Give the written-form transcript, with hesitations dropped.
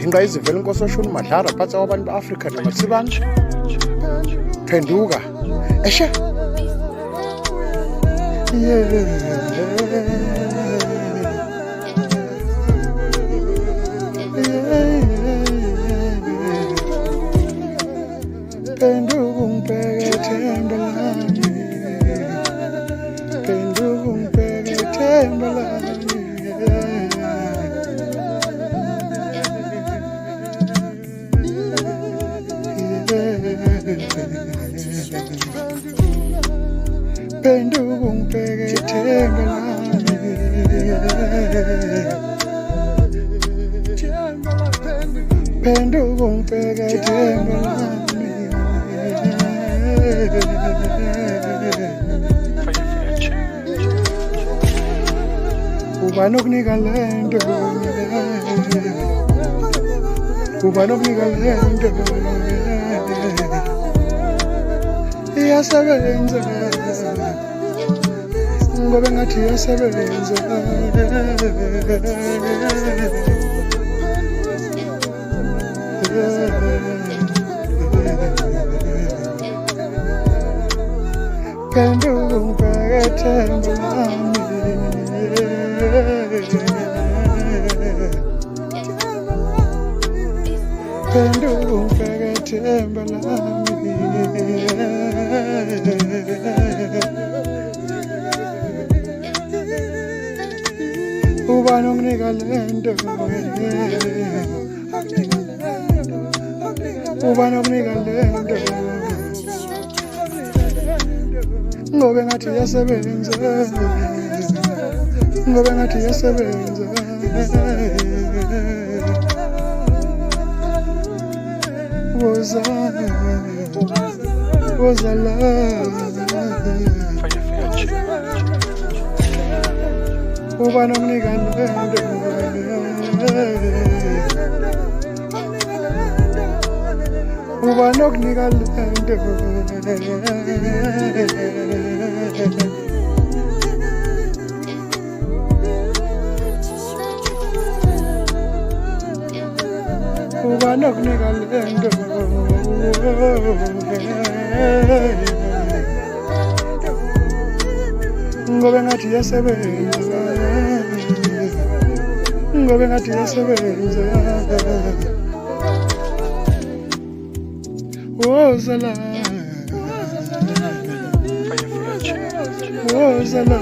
inqa izivela inkosi washuni madlara phatsa kwabantu ba-afrika nematsibane phenduka eshe phenduka ungibheke themba lami phenduka ungibheke themba lami phenduka ungibheke themba lami phenduka ungibheke themba lami ubani okunika lento ubani okunika lento iyasebenza ngoba ngathi iyasebenza phenduka ungibheke themba lami phenduka ungibheke themba lami ubani onginika lento ubani onginika lento ngoba ngathi iyasebenza ngoba ngathi iyasebenza woza woza la ubani onginika lento ubani okunika lento ubani okunika lento ngoba ngathi iyasebenza ngoba ngathi iyasebenza woza la woza la